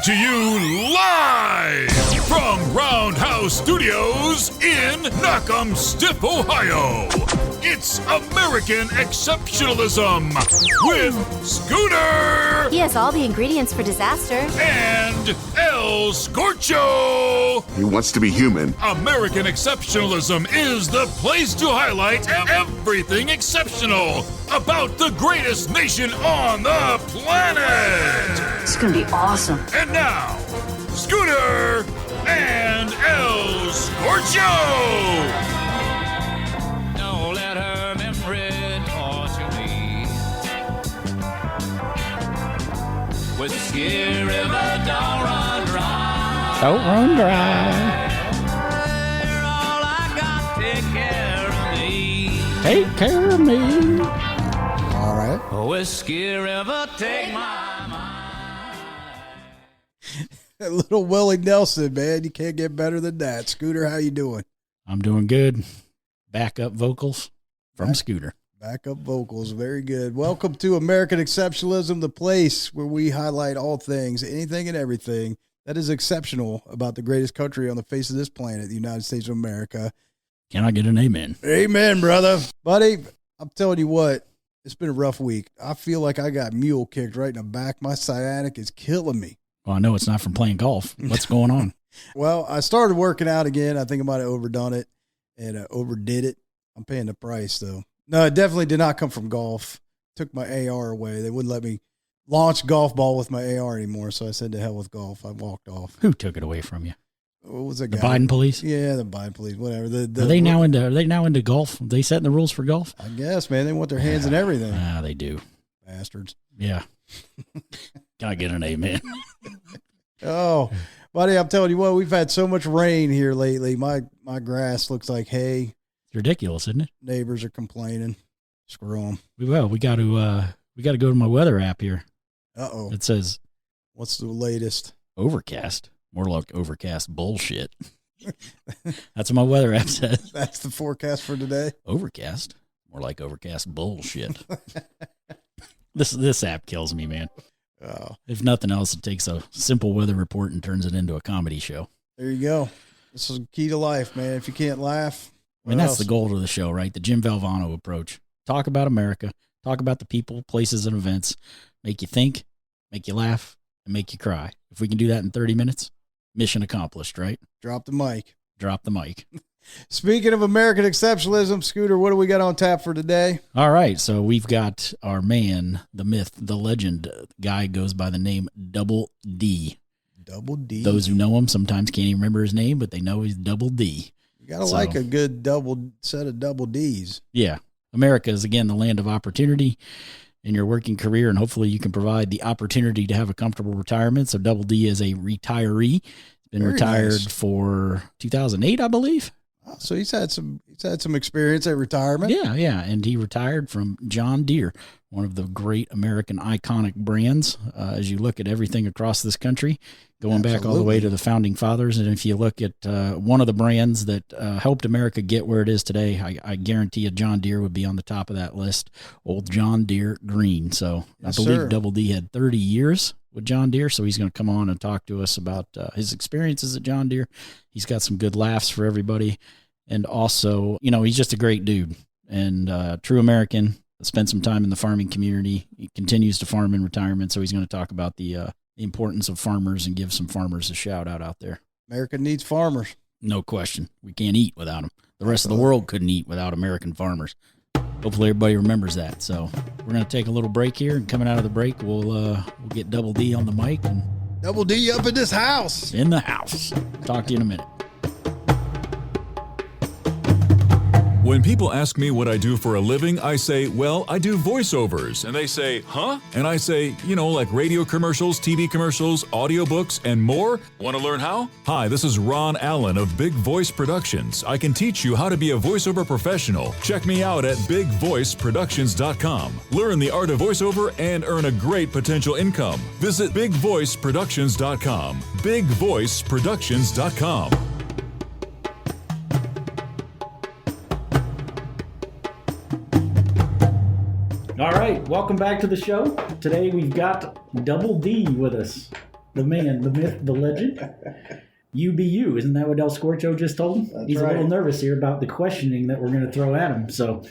to you live from Roundhouse Studios in Knock'em-Stiff, Ohio. It's American Exceptionalism with Scooter. He has all the ingredients for disaster. And El Scorcho. He wants to be human. American Exceptionalism is the place to highlight everything exceptional about the greatest nation on the planet. It's gonna be awesome. And now, Scooter and El Scorcho. Don't let her memory torture me. Whiskey River, don't run dry. Don't run dry. All I got, take care of me. Take care of me. All right. Whiskey River, take my mind. That little Willie Nelson, man. You can't get better than that. Scooter, how you doing? I'm doing good. Backup vocals from Scooter. Backup vocals. Very good. Welcome to American Exceptionalism, the place where we highlight all things, anything and everything that is exceptional about the greatest country on the face of this planet, the United States of America. Can I get an amen? Amen, brother. Buddy, I'm telling you what, it's been a rough week. I feel like I got mule kicked right in the back. My sciatic is killing me. Well, I know it's not from playing golf. What's going on? Well, I started working out again. I think I might have overdone it and overdid it. I'm paying the price, though. No, it definitely did not come from golf. Took my AR away. They wouldn't let me launch golf ball with my AR anymore, so I said to hell with golf. I walked off. Who took it away from you? What was that The guy? Biden police? Yeah, the Biden police, whatever. Are they now into golf? Are they setting the rules for golf? I guess, man. They want their hands in everything. They do. Bastards. Yeah. Can I get an amen? Oh, buddy, I'm telling you what, we've had so much rain here lately. My grass looks like hay. It's ridiculous, isn't it? Neighbors are complaining. Screw them. We got to go to my weather app here. Uh-oh. It says What's the latest? overcast. More like overcast bullshit. That's what my weather app says. That's the forecast for today? Overcast. More like overcast bullshit. This app kills me, man. Oh, If nothing else, it takes a simple weather report and turns it into a comedy show. there you go. This is the key to life, man. If you can't laugh, I mean, that's the goal of the show, right? The Jim Valvano approach. Talk about America. Talk about the people, places, and events. Make you think, make you laugh, and make you cry. If we can do that in 30 minutes, mission accomplished, right? Drop the mic. Drop the mic. Speaking of American Exceptionalism, Scooter, what do we got on tap for today? All right, so we've got our man, the myth, the legend. Guy goes by the name Double D. Double D. Those who know him sometimes can't even remember his name, but they know he's Double D. You got to like a good double set of double Ds. Yeah. America is, again, the land of opportunity in your working career, and hopefully you can provide the opportunity to have a comfortable retirement. So Double D is a retiree. Been Very retired nice. for 2008, I believe. So he's had some experience at retirement. Yeah, and he retired from John Deere, one of the great American iconic brands. As you look at everything across this country, going back all the way to the founding fathers, and if you look at one of the brands that helped America get where it is today, I guarantee you John Deere would be on the top of that list. Old John Deere Green. So Yes, I believe sir. Double D had 30 years with John Deere, so he's going to come on and talk to us about his experiences at John Deere. He's got some good laughs for everybody, and also, he's just a great dude and true American. Spent some time in the farming community. He continues to farm in retirement, so he's going to talk about the importance of farmers and give some farmers a shout out there. America needs farmers. No question. We can't eat without them. The rest of the world couldn't eat without American farmers. Hopefully everybody remembers that. So we're going to take a little break here, and coming out of the break, we'll get Double D on the mic and Double D up in this house. in the house. Talk to you in a minute. When people ask me what I do for a living, I say, well, I do voiceovers. And they say, huh? And I say, like radio commercials, TV commercials, audiobooks, and more. Want to learn how? Hi, this is Ron Allen of Big Voice Productions. I can teach you how to be a voiceover professional. Check me out at bigvoiceproductions.com. Learn the art of voiceover and earn a great potential income. Visit bigvoiceproductions.com. bigvoiceproductions.com. All right, welcome back to the show. Today we've got Double D with us. the man, the myth, the legend. You be you. Isn't that what El Scorcho just told him? That's He's right. a little nervous here about the questioning that we're going to throw at him. So,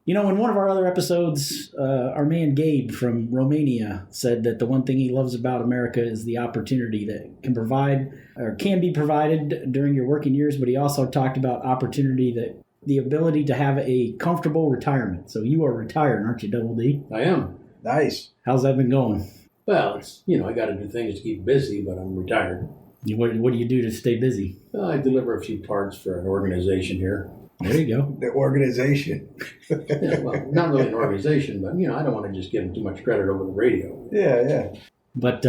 in one of our other episodes, our man Gabe from Romania said that the one thing he loves about America is the opportunity that can be provided during your working years, but he also talked about opportunity that the ability to have a comfortable retirement. So you are retired, aren't you, Double D? I am. Nice. How's that been going? Well, it's I got to do things to keep busy, but I'm retired. What do you do to stay busy? I deliver a few parts for an organization here. There you go. The organization. Yeah, well, not really an organization, but I don't want to just give them too much credit over the radio. Yeah. But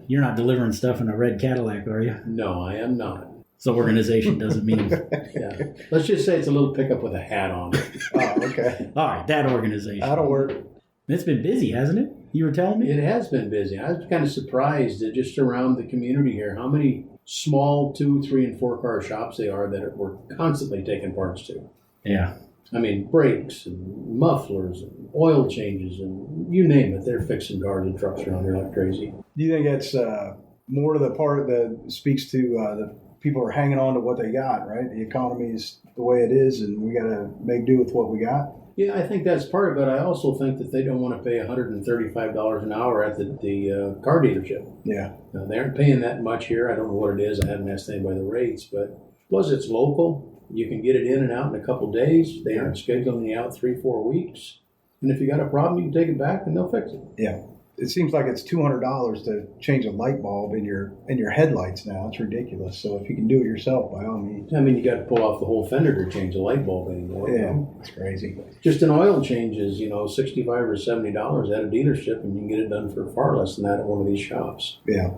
you're not delivering stuff in a red Cadillac, are you? No, I am not. So organization doesn't mean. Yeah, let's just say it's a little pickup with a hat on. Oh, okay. All right, that organization. That'll work. It's been busy, hasn't it? You were telling me? It has been busy. I was kind of surprised that just around the community here, how many small 2, 3, and 4 car shops they are that we're constantly taking parts to. Yeah. I mean, brakes and mufflers and oil changes and you name it. They're fixing cars and trucks around here like crazy. Do you think that's more to the part that speaks to the people are hanging on to what they got, right? The economy is the way it is, and we got to make do with what we got. Yeah, I think that's part of it. I also think that they don't want to pay $135 an hour at the car dealership. Yeah. They aren't paying that much here. I don't know what it is. I haven't asked anybody the rates, but plus it's local. You can get it in and out in a couple days. They aren't scheduling you out 3-4 weeks. And if you got a problem, you can take it back and they'll fix it. Yeah. It seems like it's $200 to change a light bulb in your headlights now. It's ridiculous. So if you can do it yourself, by all means. I mean, you got to pull off the whole fender to change a light bulb anymore. Yeah, it's crazy. Just an oil change is, $65 or $70 at a dealership, and you can get it done for far less than that at one of these shops. Yeah.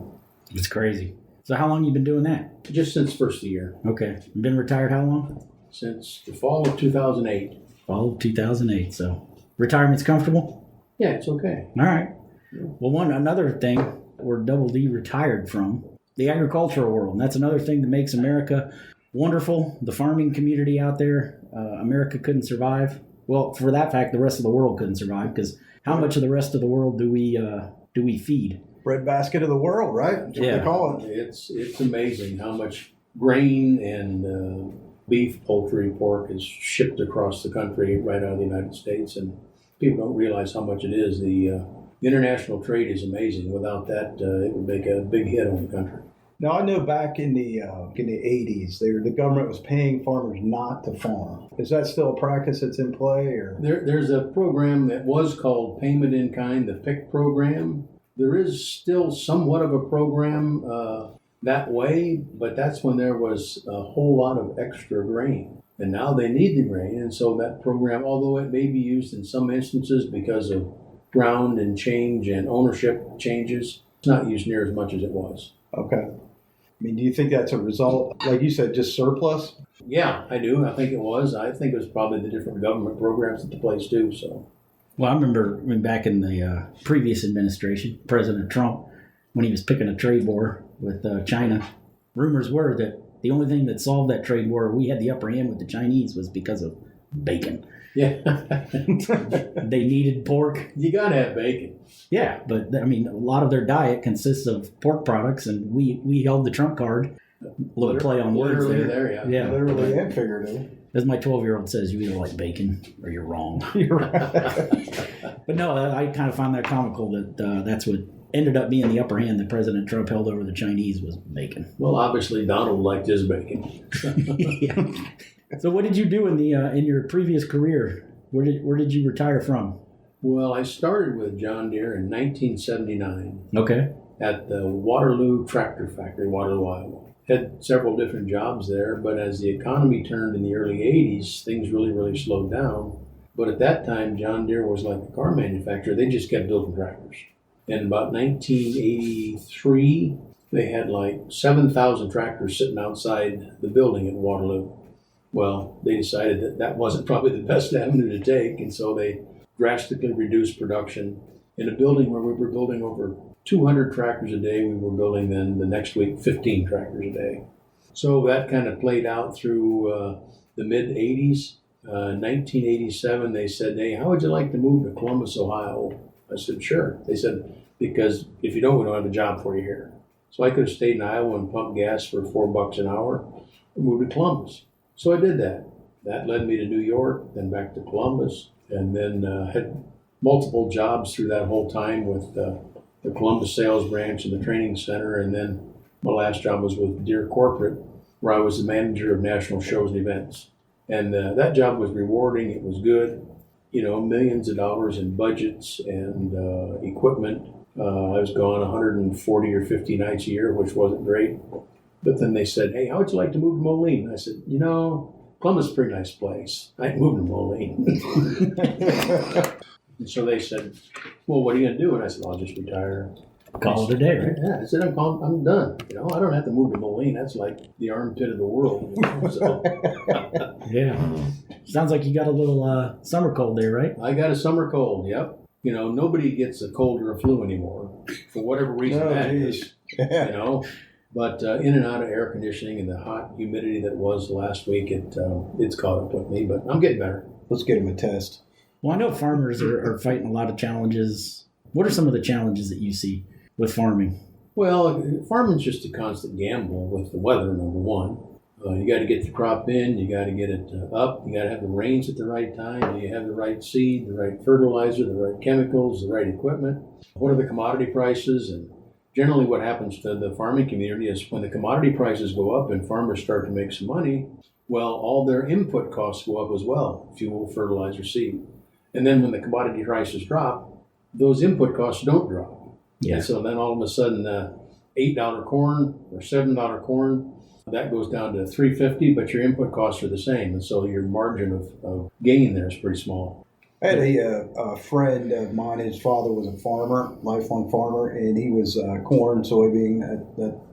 It's crazy. So how long you been doing that? Just since first of the year. Okay. You been retired how long? Since the fall of 2008. Fall of 2008. So retirement's comfortable? Yeah, it's okay. All right. Well, another thing where Double D retired from, the agricultural world. And that's another thing that makes America wonderful. The farming community out there, America couldn't survive. Well, for that fact, the rest of the world couldn't survive because how much of the rest of the world do we feed? Breadbasket of the world, right? That's what they call it. It's amazing how much grain and beef, poultry, pork is shipped across the country right out of the United States. And people don't realize how much it is. The international trade is amazing. Without that, it would make a big hit on the country. Now, I know back in the 80s, the government was paying farmers not to farm. Is that still a practice that's in play? Or There's a program that was called Payment in Kind, the PIC program. There is still somewhat of a program that way, but that's when there was a whole lot of extra grain. And now they need the grain, and so that program, although it may be used in some instances because of ground and change and ownership changes, it's not used near as much as it was. Okay. I mean, do you think that's a result, like you said, just surplus? Yeah, I do. I think it was. I think it was probably the different government programs at the place too. So, Well, I remember back in the previous administration, President Trump, when he was picking a trade war with China, rumors were that the only thing that solved that trade war, we had the upper hand with the Chinese, was because of bacon. yeah, They needed pork. you gotta have bacon. Yeah, but I mean, a lot of their diet consists of pork products, and we held the Trump card. Little play on words Literally there. yeah. Yeah. Literally and figuratively. As my 12-year-old says, you either like bacon or you're wrong. You're right. But no, I kind of find that comical that that's what ended up being the upper hand that President Trump held over the Chinese was bacon. Well, obviously Donald liked his bacon. Yeah. So what did you do in your previous career? Where did you retire from? Well, I started with John Deere in 1979 Okay. at the Waterloo Tractor Factory, Waterloo, Iowa. Had several different jobs there, but as the economy turned in the early 80s, things really, really slowed down. But at that time, John Deere was like a car manufacturer. They just kept building tractors. And about 1983, they had like 7,000 tractors sitting outside the building at Waterloo. Well, they decided that that wasn't probably the best avenue to take, and so they drastically reduced production. In a building where we were building over 200 tractors a day, we were building then the next week 15 tractors a day. So that kind of played out through the mid-'80s. 1987, they said, "Hey, how would you like to move to Columbus, Ohio?" I said, "Sure." They said, "Because if you don't, we don't have a job for you here." So I could have stayed in Iowa and pumped gas for $4 an hour and moved to Columbus. So I did that. That led me to New York, then back to Columbus, and then had multiple jobs through that whole time with the Columbus sales branch and the training center. And then my last job was with Deere Corporate, where I was the manager of national shows and events. And that job was rewarding. It was good. You know, millions of dollars in budgets and equipment. I was gone 140 or 50 nights a year, which wasn't great. But then they said, hey, how would you like to move to Moline? I said, you know, Columbus is a pretty nice place. I ain't moving to Moline. And so they said, well, what are you going to do? And I said, I'll just retire. Call it a day, right? Yeah, I said, I'm done. You know, I don't have to move to Moline. That's like the armpit of the world. You know? So, Yeah. Sounds like you got a little summer cold there, right? I got a summer cold, yep. You know, nobody gets a cold or a flu anymore for whatever reason that is. You know, but in and out of air conditioning and the hot humidity that was last week, it's caught up with me, but I'm getting better. Let's get him a test. Well, I know farmers are fighting a lot of challenges. What are some of the challenges that you see with farming? Well, farming's just a constant gamble with the weather, number one. You got to get the crop in, you got to get it up, you got to have the rains at the right time, you have the right seed, the right fertilizer, the right chemicals, the right equipment. What are the commodity prices? And generally what happens to the farming community is when the commodity prices go up and farmers start to make some money, well, all their input costs go up as well, fuel, fertilizer, seed. And then when the commodity prices drop, those input costs don't drop. Yeah. And so then all of a sudden, $8 corn or $7 corn, that goes down to $3.50, but your input costs are the same. And so your margin of gain there is pretty small. I had a friend of mine, his father was a farmer, lifelong farmer, and he was corn, soybean,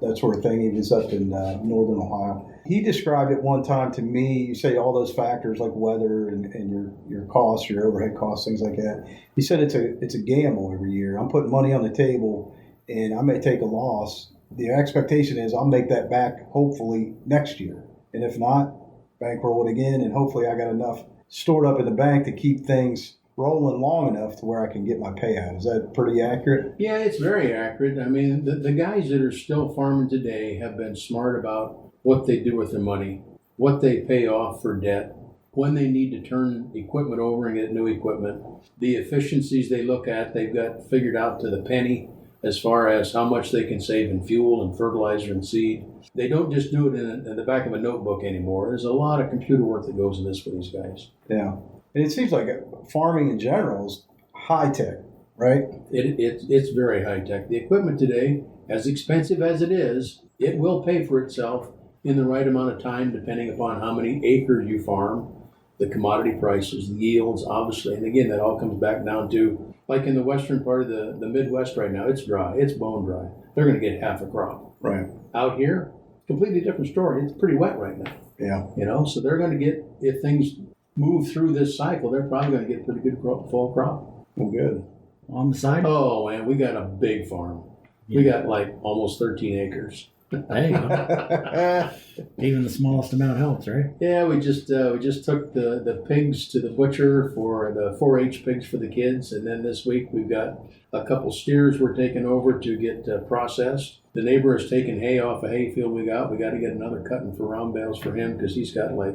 that sort of thing. He was up in northern Ohio. He described it one time to me, you say all those factors like weather and your costs, your overhead costs, things like that. He said it's a gamble every year. I'm putting money on the table, and I may take a loss. The expectation is I'll make that back hopefully next year. And if not, bankroll it again, and hopefully I got enough stored up in the bank to keep things rolling long enough to where I can get my payout. Is that pretty accurate? Yeah, it's very accurate. I mean, the guys that are still farming today have been smart about what they do with their money, what they pay off for debt, when they need to turn equipment over and get new equipment, the efficiencies they look at, they've got figured out to the penny as far as how much they can save in fuel and fertilizer and seed. They don't just do it in the back of a notebook anymore. There's a lot of computer work that goes in this for these guys. Yeah. And it seems like farming in general is high tech, right? It's very high tech. The equipment today, as expensive as it is, it will pay for itself in the right amount of time, depending upon how many acres you farm, the commodity prices, the yields, obviously. And again, that all comes back down to, like in the western part of the Midwest right now, it's dry, it's bone dry. They're going to get half a crop. Right. Out here, completely different story. It's pretty wet right now. Yeah. You know, so they're going to get, if things move through this cycle, they're probably going to get pretty good full crop. Well, good. On the side? Oh, man, we got a big farm. We got like almost 13 acres. There you go. Even the smallest amount helps, right? Yeah, we just took the pigs to the butcher for the 4-H pigs for the kids, and then this week we've got a couple steers we're taking over to get processed. The neighbor has taken hay off a hayfield we got. We got to get another cutting for round bales for him because he's got like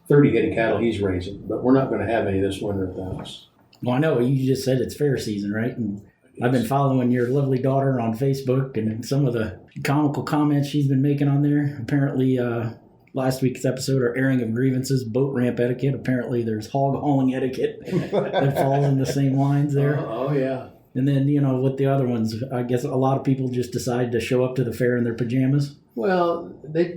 30 head of cattle he's raising, but we're not going to have any this winter at the house. Well, I know you just said it's fair season, right? And I've been following your lovely daughter on Facebook and some of the comical comments she's been making on there. Apparently, last week's episode, our airing of grievances, boat ramp etiquette. Apparently, there's hog hauling etiquette that falls in the same lines there. Oh, yeah. And then, you know, with the other ones, I guess a lot of people just decide to show up to the fair in their pajamas. Well, they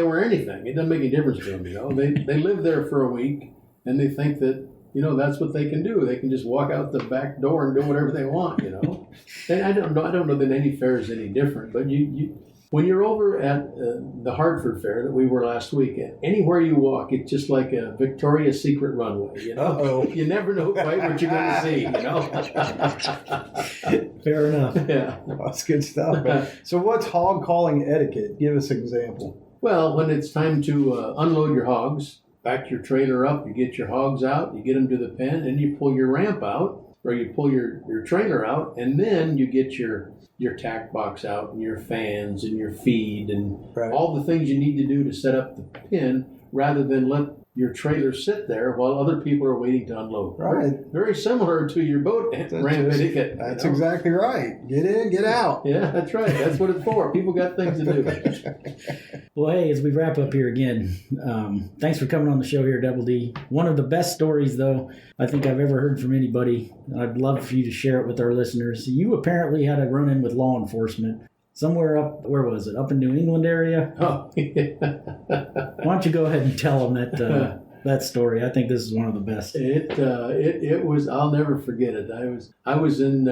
wear anything. It doesn't make any difference to them, you know. They live there for a week, and they think that, you know, that's what they can do. They can just walk out the back door and do whatever they want, you know. And I don't know that any fair is any different. But you when you're over at the Hartford Fair that we were last week, anywhere you walk, it's just like a Victoria's Secret runway, you know. Uh-oh. You never know quite what you're going to see, you know. Fair enough. Yeah. That's good stuff. Man. So what's hog calling etiquette? Give us an example. Well, when it's time to unload your hogs, back your trailer up, you get your hogs out, you get them to the pen, and you pull your ramp out. or you pull your trailer out, and then you get your tack box out and your fans and your feed and all the things you need to do to set up the pin, rather than let your trailer sit there while other people are waiting to unload. Right. Very similar to your boat ramp etiquette. That's exactly right. Get in, get out. Yeah, that's right. That's what it's for. People got things to do. Well, hey, as we wrap up here again, thanks for coming on the show here, Double D. One of the best stories, though, I think I've ever heard from anybody. I'd love for you to share it with our listeners. You apparently had a run-in with law enforcement somewhere up, where was it? Up in New England area? Oh, yeah. Why don't you go ahead and tell them that story? I think this is one of the best. It was. I'll never forget it. I was in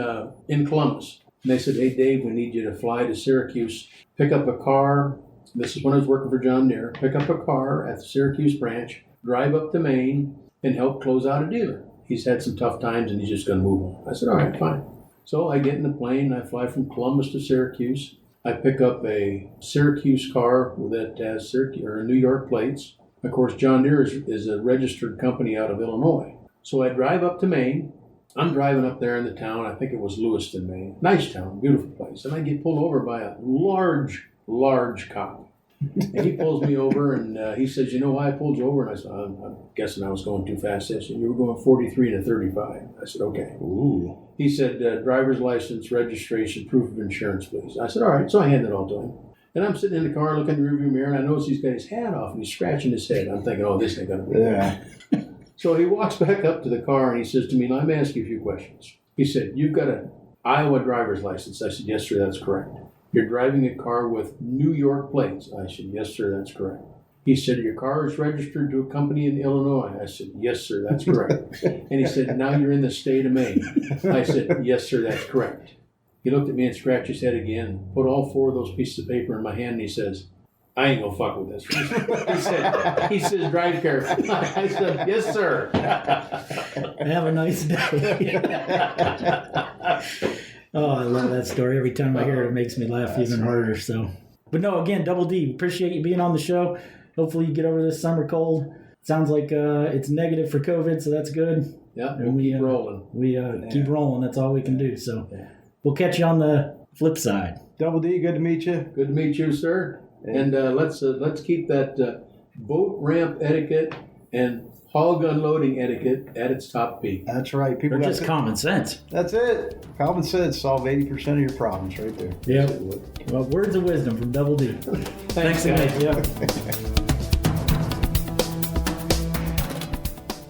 Columbus, and they said, "Hey, Dave, we need you to fly to Syracuse, pick up a car." This is when I was working for John Deere. Pick up a car at the Syracuse branch, drive up to Maine, and help close out a dealer. He's had some tough times, and he's just going to move on. I said, "All right, fine." So I get in the plane, I fly from Columbus to Syracuse. I pick up a Syracuse car that has New York plates. Of course, John Deere is a registered company out of Illinois. So I drive up to Maine. I'm driving up there in the town. I think it was Lewiston, Maine. Nice town, beautiful place. And I get pulled over by a large cop. And he pulls me over, and he says, "You know why I pulled you over?" And I said, "I'm guessing I was going too fast." He said, "You were going 43 to 35. I said, "Okay." Ooh. He said, "Driver's license, registration, proof of insurance, please." I said, "All right." So I handed it all to him. And I'm sitting in the car looking in the rearview mirror, and I notice he's got his hat off, and he's scratching his head. I'm thinking, "Oh, this ain't going to be Yeah. So he walks back up to the car, and he says to me, "Let me ask you a few questions." He said, "You've got an Iowa driver's license." I said, "Yes, sir, that's correct." "You're driving a car with New York plates." I said, "Yes, sir, that's correct." He said, "Your car is registered to a company in Illinois." I said, "Yes, sir, that's correct." And he said, "Now you're in the state of Maine." I said, "Yes, sir, that's correct." He looked at me and scratched his head again, put all four of those pieces of paper in my hand, and he says, "I ain't gonna fuck with this." He says, "Drive careful." I said, "Yes, sir." Have a nice day. Oh, I love that story. Every time I hear it, it makes me laugh even harder. So, but no, again, Double D, appreciate you being on the show. Hopefully you get over this summer cold. Sounds like it's negative for COVID, so that's good. Yeah, and we keep rolling. We keep rolling. That's all we can do. So we'll catch you on the flip side. Double D, good to meet you. Good to meet you, sir. And let's keep that boat ramp etiquette and hog unloading etiquette at its top peak. That's right. Or just common sense. That's it. Common sense solve 80% of your problems right there. Yeah. Well, words of wisdom from Double D. Thanks again. Yeah.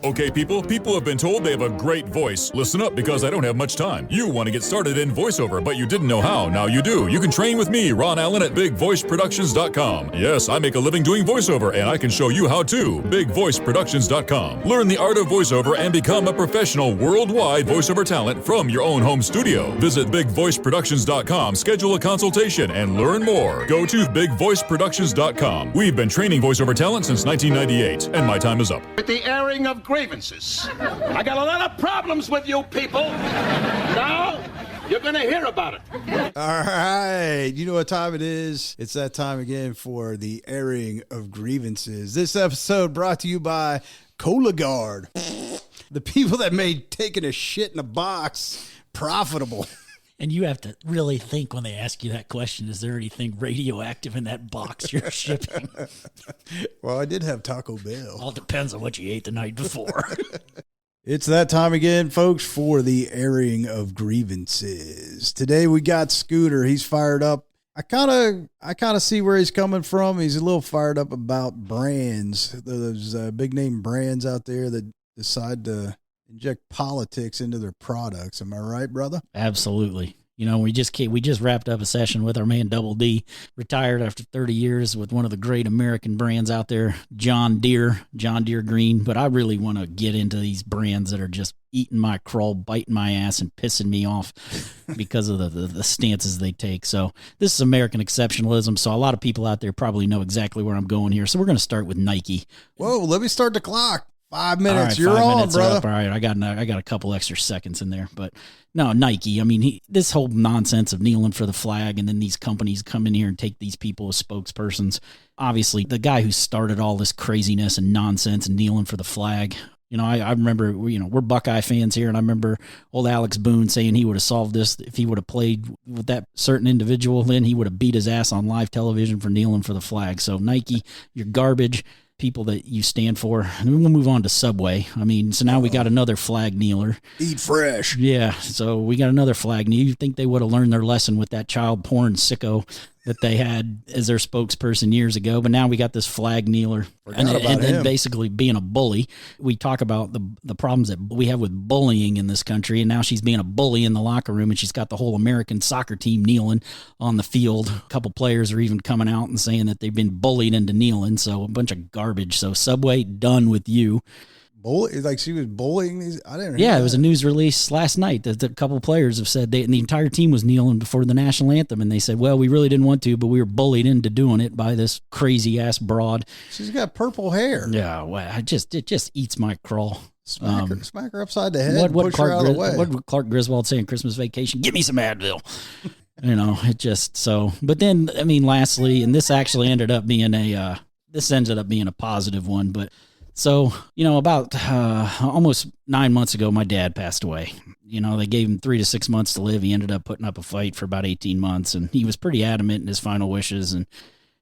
Okay, people have been told they have a great voice. Listen up, because I don't have much time. You want to get started in voiceover, but you didn't know how. Now you do. You can train with me, Ron Allen, at BigVoiceProductions.com. Yes, I make a living doing voiceover, and I can show you how to. BigVoiceProductions.com. Learn the art of voiceover and become a professional worldwide voiceover talent from your own home studio. Visit BigVoiceProductions.com, schedule a consultation, and learn more. Go to BigVoiceProductions.com. We've been training voiceover talent since 1998, and my time is up. With the airing of grievances. I got a lot of problems with you people. Now, you're going to hear about it. All right. You know what time it is? It's that time again for the airing of grievances. This episode brought to you by Cologuard. The people that made taking a shit in a box profitable. And you have to really think when they ask you that question, is there anything radioactive in that box you're shipping? Well, I did have Taco Bell. All depends on what you ate the night before. It's that time again, folks, for the airing of grievances. Today we got Scooter. He's fired up. I kind of see where he's coming from. He's a little fired up about brands. Those big name brands out there that decide to inject politics into their products. Am I right, brother? Absolutely. You know, we just wrapped up a session with our man Double D, retired after 30 years with one of the great American brands out there, John Deere Green. But I really want to get into these brands that are just eating my crawl, biting my ass, and pissing me off because of the stances they take. So this is American exceptionalism. So a lot of people out there probably know exactly where I'm going here. So we're going to start with Nike. Whoa, let me start the clock. 5 minutes. All right, You're 5 on, minutes brother. Up. All right, I got a couple extra seconds in there, but no, Nike. I mean, this whole nonsense of kneeling for the flag, and then these companies come in here and take these people as spokespersons. Obviously, the guy who started all this craziness and nonsense and kneeling for the flag, You know, I remember, we're Buckeye fans here, and I remember old Alex Boone saying he would have solved this if he would have played with that certain individual. Then he would have beat his ass on live television for kneeling for the flag. So Nike, you're garbage. People that you stand for. And we'll move on to Subway. I mean, so now we got another flag kneeler. Eat fresh. Yeah, so we got another flag kneel. You think they would have learned their lesson with that child porn sicko that they had as their spokesperson years ago, but now we got this flag kneeler. And then basically being a bully. We talk about the problems that we have with bullying in this country, and now she's being a bully in the locker room, and she's got the whole American soccer team kneeling on the field. A couple players are even coming out and saying that they've been bullied into kneeling, so a bunch of garbage. So Subway, done with you. Like she was bullying these. I didn't. Yeah, it was a news release last night that a couple players have said and the entire team was kneeling before the national anthem, and they said, "Well, we really didn't want to, but we were bullied into doing it by this crazy ass broad." She's got purple hair. Yeah, well, it just eats my crawl. Smack her upside the head. Push her out of the way. What would Clark Griswold say on Christmas Vacation? Give me some Advil. It just so. But then, I mean, lastly, and this actually ended up being a positive one, but. So, about almost 9 months ago, my dad passed away. They gave him 3 to 6 months to live. He ended up putting up a fight for about 18 months, and he was pretty adamant in his final wishes, and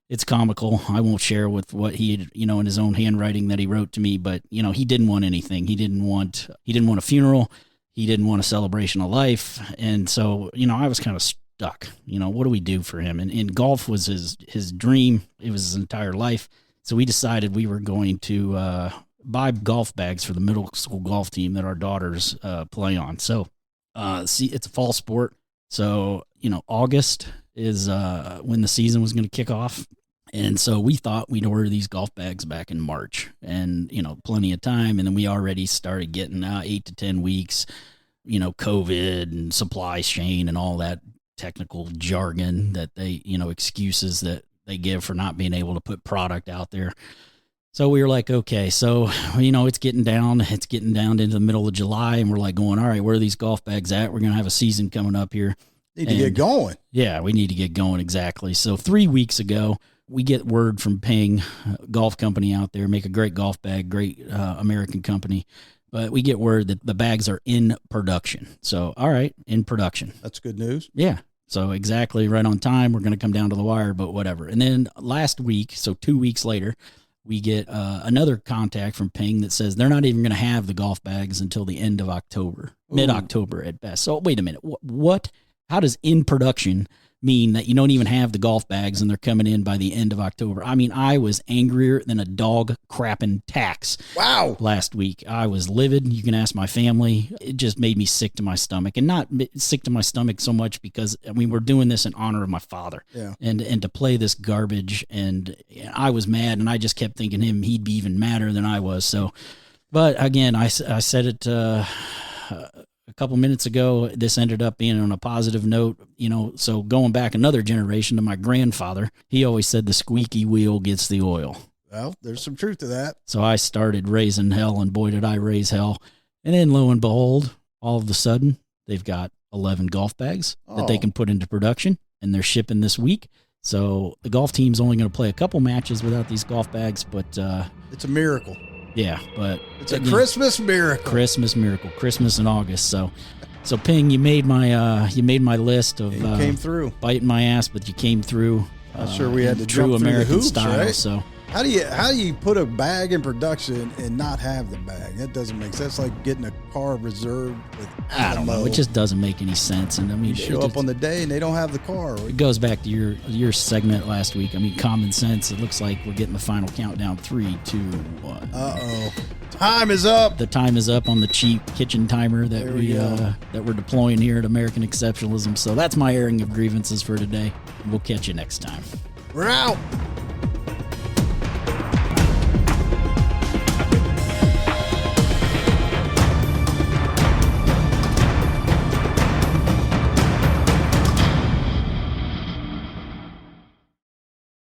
it's comical. I won't share with what he had, in his own handwriting that he wrote to me, but, he didn't want anything. He didn't want a funeral. He didn't want a celebration of life. And so, I was kind of stuck. What do we do for him? And golf was his dream. It was his entire life. So we decided we were going to buy golf bags for the middle school golf team that our daughters play on. So, it's a fall sport. So, August is when the season was going to kick off. And so we thought we'd order these golf bags back in March and, plenty of time. And then we already started getting 8 to 10 weeks, COVID and supply chain and all that technical jargon that they, excuses that they give for not being able to put product out there. So we were like, okay, so, it's getting down into the middle of July, and we're like going, all right, where are these golf bags at? We're going to have a season coming up here. Need to get going. Yeah, we need to get going. Exactly. So 3 weeks ago, we get word from Ping Golf Company out there, make a great golf bag, great American company. But we get word that the bags are in production. So, all right, in production. That's good news. Yeah. So exactly right on time. We're going to come down to the wire, but whatever. And then last week, so 2 weeks later, we get another contact from Ping that says they're not even going to have the golf bags until the end of October, mid-October at best. So wait a minute. What? How does in production mean that you don't even have the golf bags and they're coming in by the end of October? I mean, I was angrier than a dog crapping tax. Wow. Last week. I was livid. You can ask my family. It just made me sick to my stomach, and not sick to my stomach so much because we're doing this in honor of my father. Yeah. And to play this garbage, and I was mad, and I just kept thinking he'd be even madder than I was. So, but again, I said it, a couple minutes ago, this ended up being on a positive note, so going back another generation to my grandfather, he always said the squeaky wheel gets the oil. Well, there's some truth to that. So I started raising hell, and boy, did I raise hell. And then lo and behold, all of a sudden, they've got 11 golf bags that they can put into production, and they're shipping this week. So the golf team's only going to play a couple matches without these golf bags, but it's a miracle. Yeah, but it's a Christmas miracle. Christmas in August. So Ping, you made my list of came through biting my ass, but you came through. I'm sure we had to true jump through American the hoops, style. right? So how do you put a bag in production and not have the bag? That doesn't make sense. That's like getting a car reserved with I don't know. It just doesn't make any sense. And I mean, you show up on the day and they don't have the car. It goes back to your segment last week. I mean, common sense. It looks like we're getting the final countdown. 3, 2, 1. Time is up. The time is up on the cheap kitchen timer that we're deploying here at American Exceptionalism. So that's my airing of grievances for today. We'll catch you next time. We're out.